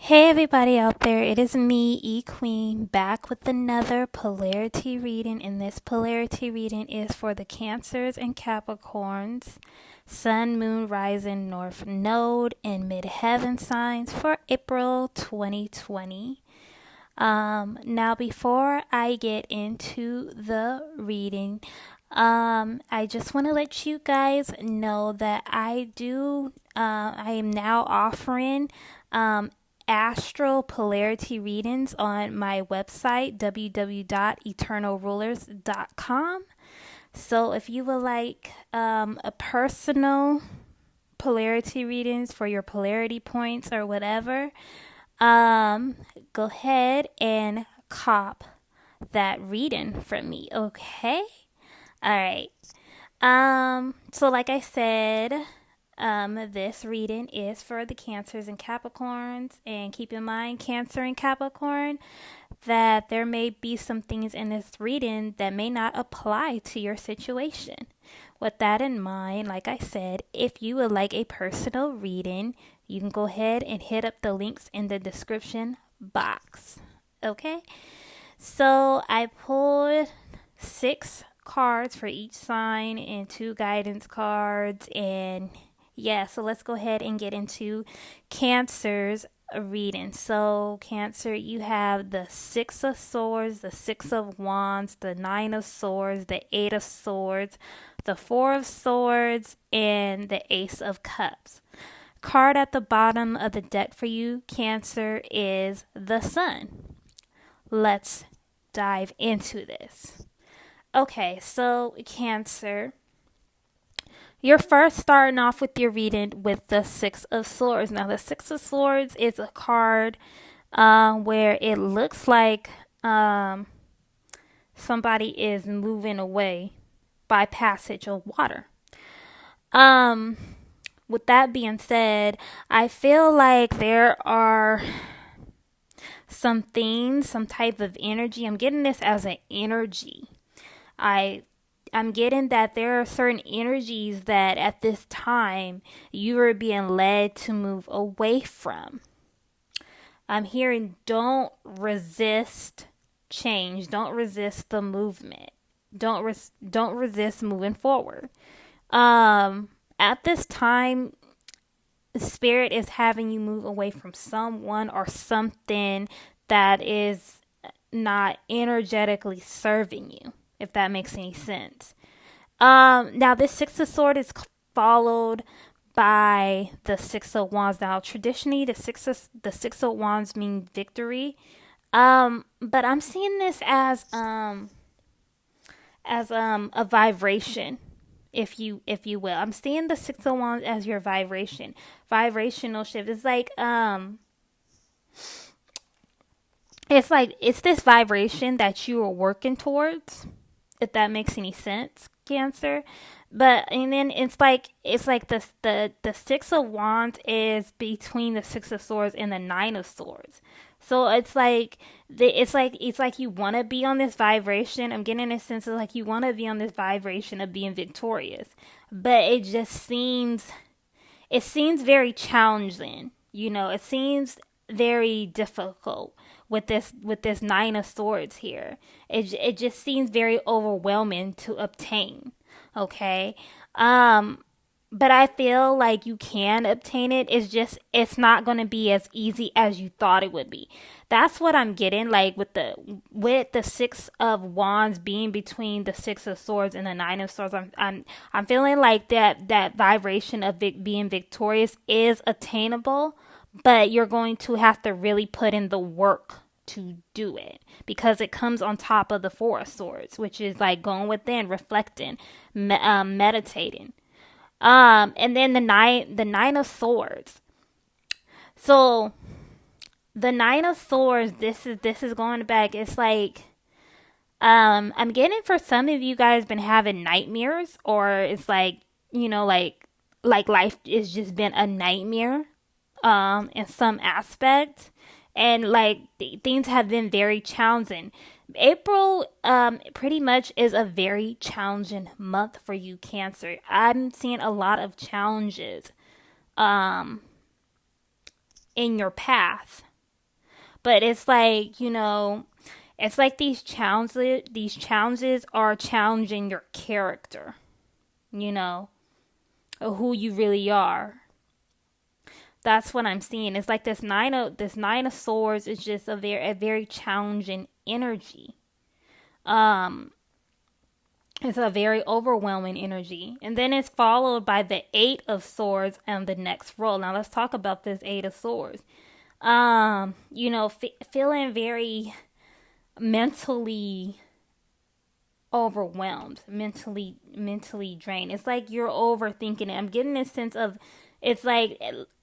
Hey everybody out there, it is me, E Queen, back with another polarity reading, and this polarity reading is for the Cancers and Capricorns, Sun, Moon, Rising, North Node, and Midheaven signs for April 2020. Now before I get into the reading, I just want to let you guys know that I am now offering, Astro Polarity Readings on my website, www.eternalrulers.com. So if you would like a personal polarity readings for your polarity points or whatever, go ahead and cop that reading from me, okay? All right. So like I said, this reading is for the Cancers and Capricorns, and keep in mind, Cancer and Capricorn, that there may be some things in this reading that may not apply to your situation. With that in mind, like I said, if you would like a personal reading, you can go ahead and hit up the links in the description box. Okay? So I pulled 6 cards for each sign and 2 guidance cards, and yeah, so let's go ahead and get into Cancer's reading. So Cancer, you have the 6 of Swords, the 6 of Wands, the 9 of Swords, the 8 of Swords, the 4 of Swords, and the Ace of Cups. Card at the bottom of the deck for you, Cancer, is the Sun. Let's dive into this. Okay, so Cancer, you're first starting off with your reading with the 6 of Swords. Now, the 6 of Swords is a card where it looks like somebody is moving away by passage of water. With that being said, I feel like there are some things, some type of energy. I'm getting this as an energy. I'm getting that there are certain energies that at this time you are being led to move away from. I'm hearing don't resist change. Don't resist the movement. Don't resist moving forward. At this time, Spirit is having you move away from someone or something that is not energetically serving you, if that makes any sense. Now this 6 of Swords is followed by the 6 of Wands. Now traditionally the six of Wands mean victory. But I'm seeing this as a vibration, if you will. I'm seeing the 6 of Wands as your vibrational shift. It's this vibration that you are working towards, if that makes any sense, Cancer. But and then it's like the 6 of Wands is between the 6 of Swords and the 9 of Swords. So it's like you want to be on this vibration. I'm getting a sense of like you want to be on this vibration of being victorious, but it seems very challenging. It seems very difficult with this 9 of Swords here. It just seems very overwhelming to obtain. Okay. But I feel like you can obtain it. It's not going to be as easy as you thought it would be. That's what I'm getting, like with the 6 of Wands being between the 6 of Swords and the 9 of Swords. I'm feeling like that vibration of being victorious is attainable, but you're going to have to really put in the work to do it, because it comes on top of the 4 of Swords, which is like going within, reflecting, meditating. And then the nine of Swords. So the 9 of Swords, this is going back. It's like, I'm getting, for some of you guys, been having nightmares, or it's like, like life has just been a nightmare, in some aspect. And like things have been very challenging. April pretty much is a very challenging month for you, Cancer. I'm seeing a lot of challenges in your path. But it's like, it's like these challenges are challenging your character, of who you really are. That's what I'm seeing. It's like this nine of swords is just a very challenging energy. Um, it's a very overwhelming energy. And then it's followed by the eight of swords on the next roll. Now let's talk about this eight of swords. Feeling very mentally overwhelmed, mentally drained. It's like you're overthinking it. I'm getting this sense of, it's like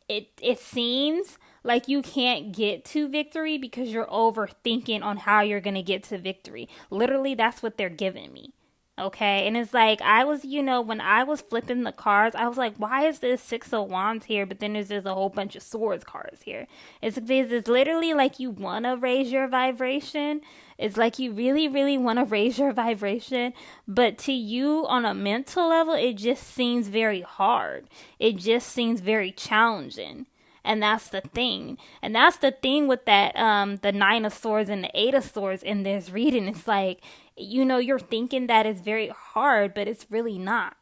it seems like you can't get to victory because you're overthinking on how you're going to get to victory. Literally, that's what they're giving me. Okay, and it's like when I was flipping the cards, I was like, why is this Six of Wands here? But then there's just a whole bunch of Swords cards here. It's because it's literally like you want to raise your vibration. It's like you really, really want to raise your vibration. But to you on a mental level, it just seems very hard. It just seems very challenging. And that's the thing. And that's the thing with that, the Nine of Swords and the Eight of Swords in this reading. It's like, you're thinking that it's very hard, but it's really not.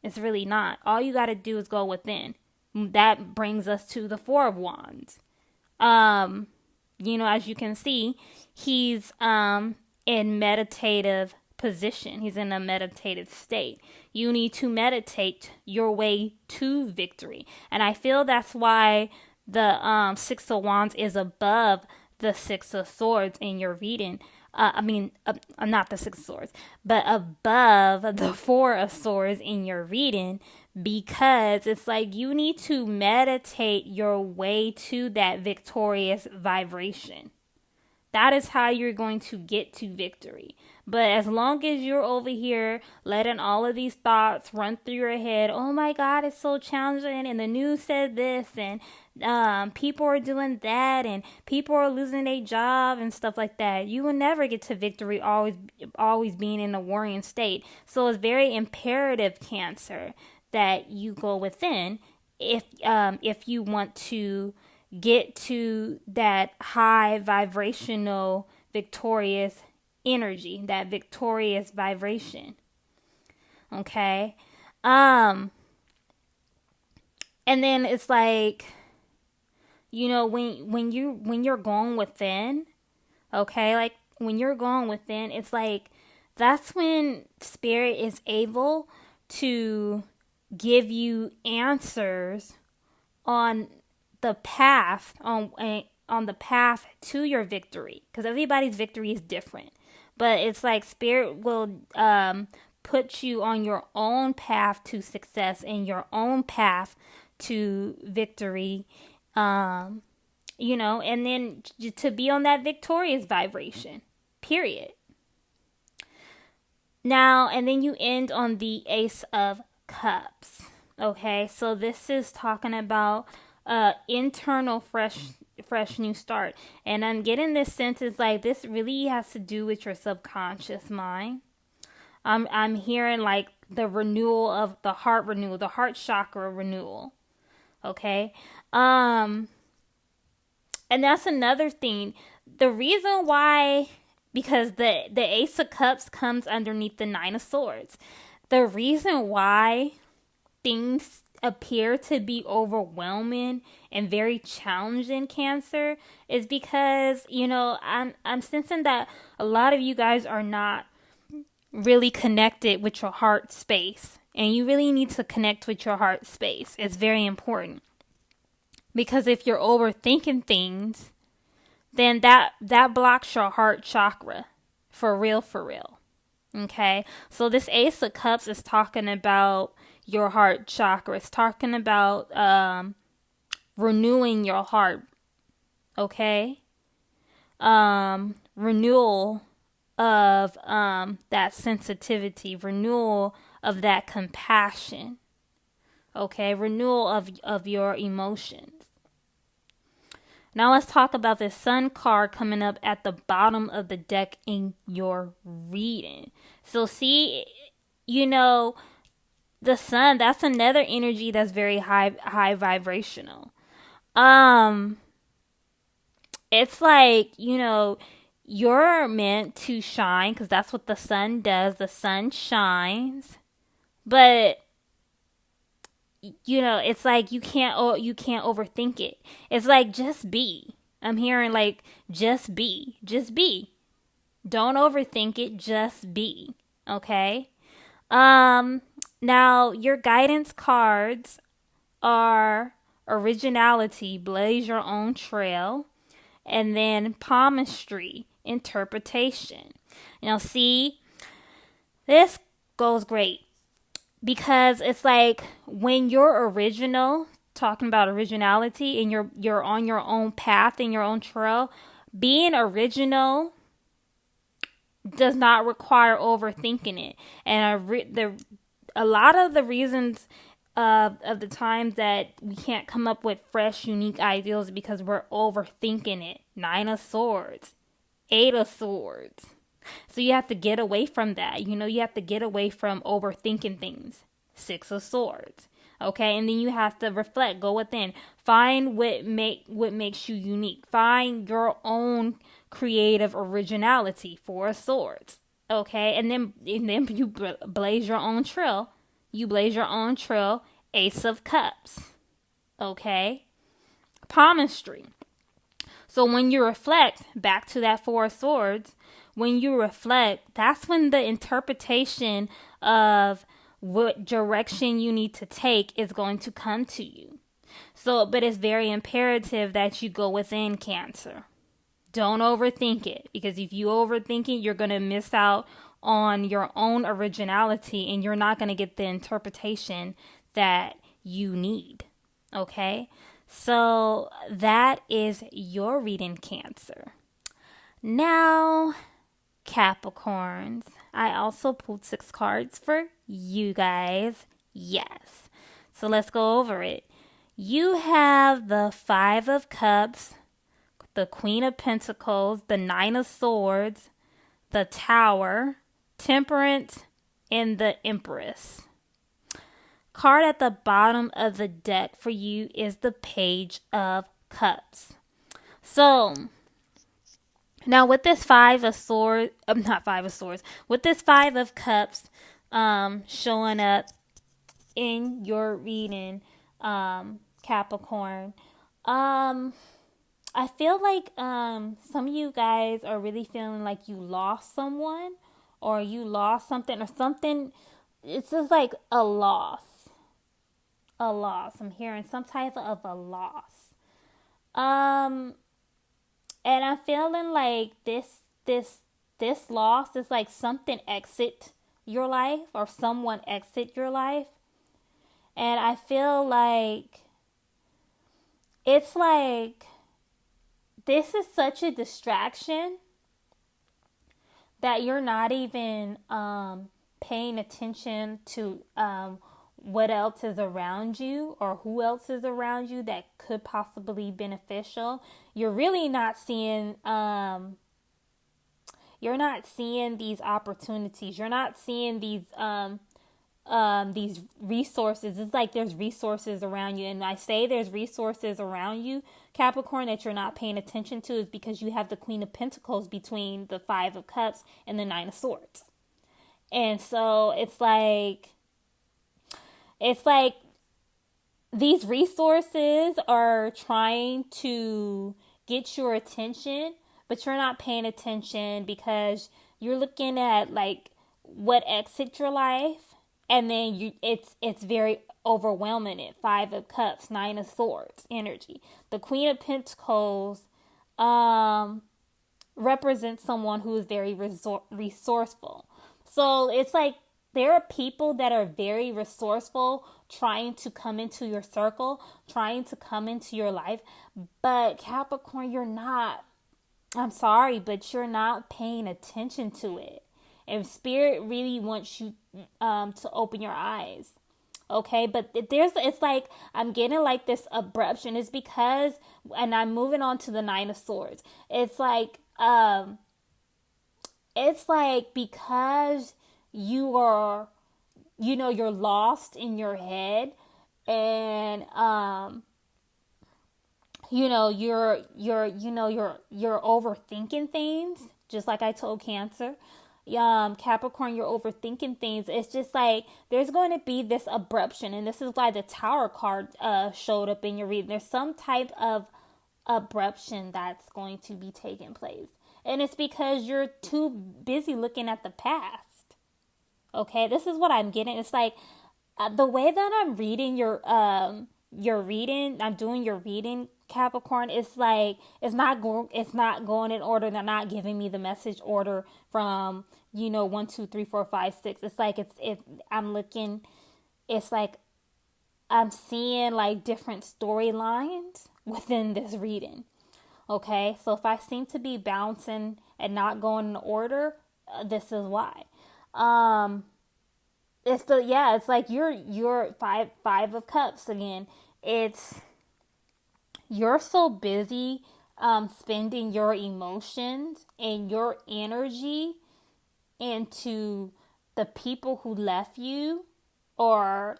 It's really not. All you got to do is go within. That brings us to the Four of Wands. As you can see, he's in meditative position. He's in a meditative state. You need to meditate your way to victory. And I feel that's why the Six of Wands is above the Six of Swords in your reading. Not the Six of Swords, but above the Four of Swords in your reading, because it's like you need to meditate your way to that victorious vibration. That is how you're going to get to victory. But as long as you're over here letting all of these thoughts run through your head, oh my God, it's so challenging, and the news said this, and people are doing that, and people are losing their job and stuff like that, you will never get to victory always being in a worrying state. So it's very imperative, Cancer, that you go within if you want to get to that high vibrational victorious energy, that victorious vibration. Okay? And then it's like, when you're going within, okay, like when you're going within, it's like that's when Spirit is able to give you answers on the path on the path to your victory, because everybody's victory is different. But it's like Spirit will put you on your own path to success and your own path to victory, and then to be on that victorious vibration, period. Now, and then you end on the Ace of Cups. Okay, so this is talking about internal fresh new start. And I'm getting this sense is like this really has to do with your subconscious mind. I'm hearing like the renewal of the heart chakra renewal. Okay. And that's another thing. The reason why, because the Ace of Cups comes underneath the Nine of Swords. The reason why things appear to be overwhelming and very challenging, Cancer, is because, I'm sensing that a lot of you guys are not really connected with your heart space. And you really need to connect with your heart space. It's very important. Because if you're overthinking things, then that blocks your heart chakra. For real. Okay? So this Ace of Cups is talking about your heart chakra. It's talking about renewing your heart. Okay? Renewal of that sensitivity. Renewal of that compassion. Okay? Renewal of your emotions. Now let's talk about the Sun card coming up at the bottom of the deck in your reading. So see, the Sun, that's another energy that's very high vibrational. it's like, you're meant to shine because that's what the sun does. The sun shines. But it's like you can't overthink it. It's like just be. I'm hearing like just be. Just be. Don't overthink it, just be. Okay? Now your guidance cards are originality, blaze your own trail, and then palmistry, interpretation. See, this goes great because it's like when you're original, talking about originality, and you're on your own path and your own trail, being original does not require overthinking it. And a lot of the reasons of the times that we can't come up with fresh, unique ideas because we're overthinking it. 9 of Swords, 8 of Swords. So you have to get away from that. You have to get away from overthinking things. 6 of Swords. Okay, and then you have to reflect, go within, find what makes you unique. Find your own creative originality. 4 of Swords. Okay, and then you blaze your own trail. You blaze your own trail. Ace of Cups. Okay, palmistry. So when you reflect, back to that 4 of Swords, when you reflect, that's when the interpretation of what direction you need to take is going to come to you. So, but it's very imperative that you go within, Cancer. Don't overthink it, because if you overthink it, you're going to miss out on your own originality and you're not going to get the interpretation that you need. Okay? So that is your reading, Cancer. Now, Capricorns, I also pulled 6 cards for you guys. Yes. So let's go over it. You have the 5 of Cups, the Queen of Pentacles, the 9 of Swords, the Tower, Temperance, and the Empress. Card at the bottom of the deck for you is the Page of Cups. So, now with this 5 of Swords, not 5 of Swords, with this 5 of Cups showing up in your reading, Capricorn, I feel like some of you guys are really feeling like you lost someone or you lost something or something. It's just like a loss. A loss. I'm hearing some type of a loss. And I'm feeling like this loss is like something exit your life or someone exit your life. And I feel like it's like this is such a distraction that you're not even paying attention to what else is around you or who else is around you that could possibly be beneficial. You're really not seeing these opportunities. You're not seeing these resources. It's like there's resources around you. And I say there's resources around you, Capricorn, that you're not paying attention to is because you have the Queen of Pentacles between the 5 of Cups and the 9 of Swords. And so it's like these resources are trying to get your attention, but you're not paying attention because you're looking at like what exits your life, and then it's very overwhelming. It 5 of Cups, 9 of Swords energy. The Queen of Pentacles represents someone who is very resourceful. So it's like there are people that are very resourceful trying to come into your circle, trying to come into your life. But Capricorn, you're not. I'm sorry, but you're not paying attention to it. And Spirit really wants you to open your eyes. Okay, but it's like I'm getting like this abruption. It's because, and I'm moving on to the 9 of Swords. It's like because you are, you're lost in your head, and you're overthinking things, just like I told Cancer. Capricorn, you're overthinking things. It's just like there's going to be this abruption, and this is why the Tower card showed up in your reading. There's some type of abruption that's going to be taking place, and it's because you're too busy looking at the past. Okay, this is what I'm getting. It's like the way that I'm reading your reading, I'm doing your reading, Capricorn. It's like it's not going in order. They're not giving me the message order from 1, 2, 3, 4, 5, 6. It's like I'm looking. It's like I'm seeing like different storylines within this reading. Okay, so if I seem to be bouncing and not going in order, this is why. It's like you're five of cups again. You're so busy spending your emotions and your energy into the people who left you, or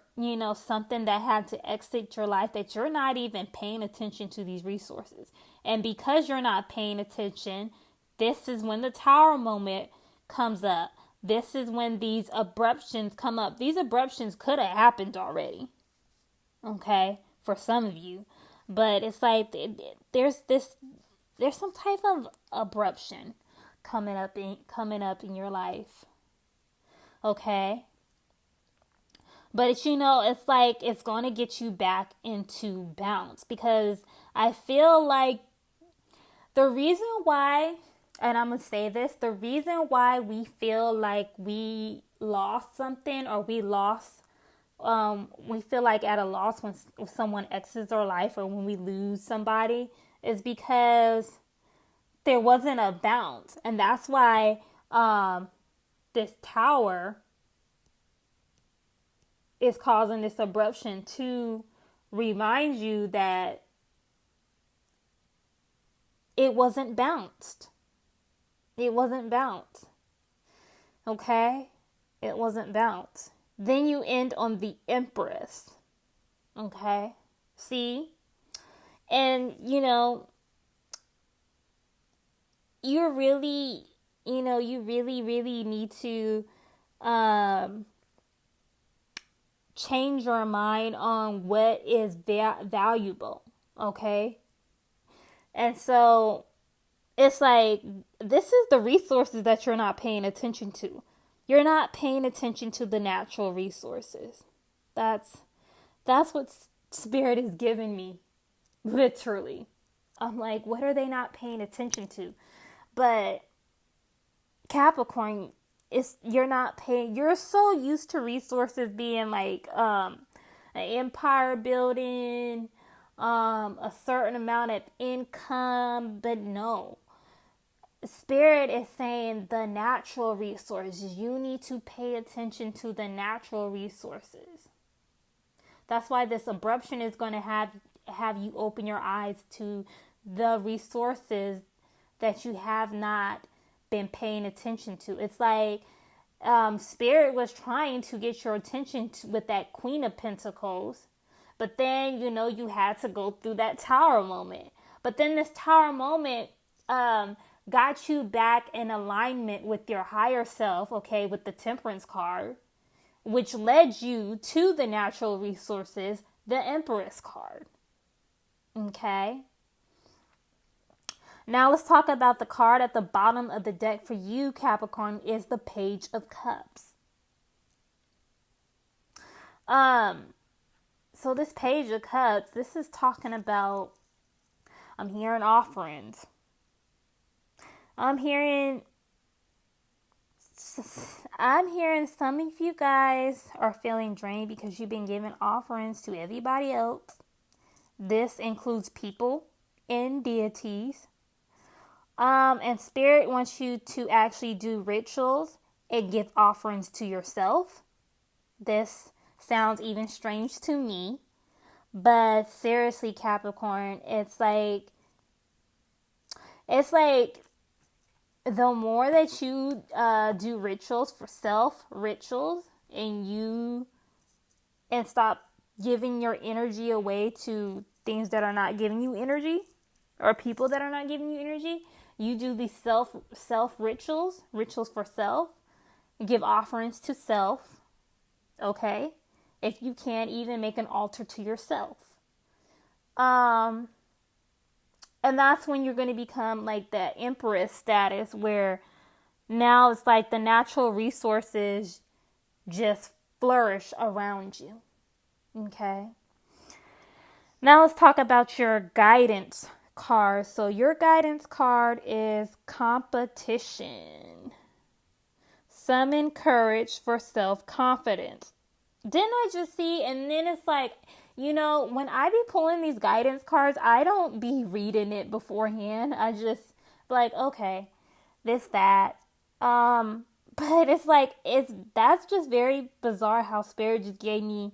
something that had to exit your life, that you're not even paying attention to these resources. And because you're not paying attention, this is when the Tower moment comes up. This is when these abruptions come up. These abruptions could have happened already, okay, for some of you. But it's like there's some type of abruption coming up in your life, okay. But it's like it's going to get you back into bounce, because I feel like the reason why, and I'm going to say this, the reason why we feel like we lost something, or we feel like at a loss when someone exits our life, or when we lose somebody, is because there wasn't a bounce. And that's why this Tower is causing this abruption, to remind you that it wasn't bounced. It wasn't bounced. Okay? It wasn't bounced. Then you end on the Empress. Okay? See? And, you really need to change your mind on what is valuable. Okay? And so it's like, this is the resources that you're not paying attention to. You're not paying attention to the natural resources. That's what Spirit is giving me, literally. I'm like, what are they not paying attention to? But Capricorn, you're so used to resources being like an empire building, a certain amount of income, but no. Spirit is saying the natural resources. You need to pay attention to the natural resources. That's why this abruption is going to have you open your eyes to the resources that you have not been paying attention to. It's like Spirit was trying to get your attention with that Queen of Pentacles, but then you had to go through that Tower moment. But then this Tower moment got you back in alignment with your higher self, okay, with the Temperance card, which led you to the natural resources, the Empress card. Okay? Now let's talk about the card at the bottom of the deck for you, Capricorn, is the Page of Cups. So this Page of Cups, this is talking about, I'm hearing offerings. I'm hearing some of you guys are feeling drained because you've been giving offerings to everybody else. This includes people and deities. And Spirit wants you to actually do rituals and give offerings to yourself. This sounds even strange to me. But seriously, Capricorn, it's like the more that you do rituals for self, rituals, and stop giving your energy away to things that are not giving you energy, or people that are not giving you energy. You do these self rituals for self. Give offerings to self. Okay, if you can, even make an altar to yourself. And that's when you're going to become like that empress status, where now it's like the natural resources just flourish around you. Okay. Now let's talk about your guidance card. So your guidance card is competition. Summon courage for self-confidence. Didn't I just see? And then it's like, when I be pulling these guidance cards, I don't be reading it beforehand. I just like, okay, this, that. But it's like, that's just very bizarre how Spirit just gave me,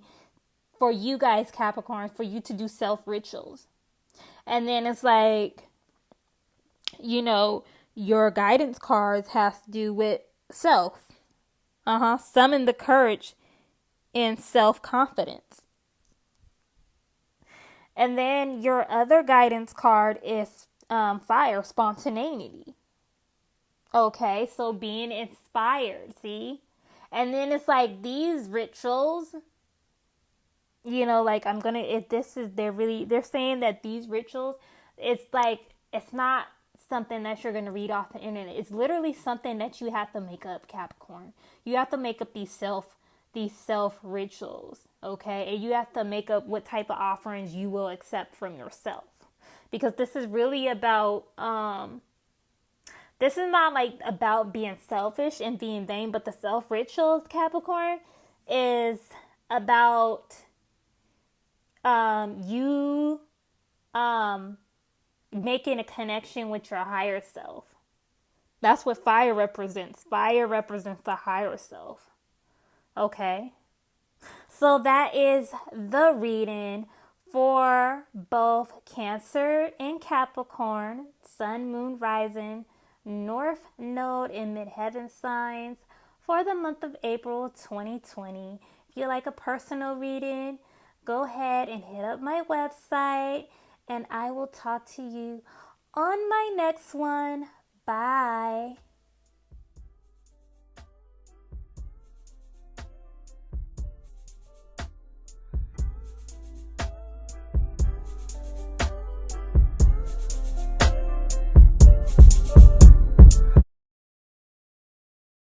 for you guys, Capricorn, for you to do self rituals. And then it's like, your guidance cards has to do with self. Summon the courage and self-confidence. And then your other guidance card is fire, spontaneity. Okay, so being inspired, see? And then it's like these rituals, like they're saying that these rituals, it's like, it's not something that you're going to read off the internet. It's literally something that you have to make up, Capricorn. You have to make up these self rituals, okay? And you have to make up what type of offerings you will accept from yourself. Because this is really about, this is not like about being selfish and being vain, but the self rituals, Capricorn, is about you making a connection with your higher self. That's what fire represents. Fire represents the higher self. Okay? So that is the reading for both Cancer and Capricorn, Sun, Moon, Rising, North Node, and Midheaven signs for the month of April 2020. If you like a personal reading, go ahead and hit up my website, and I will talk to you on my next one. Bye.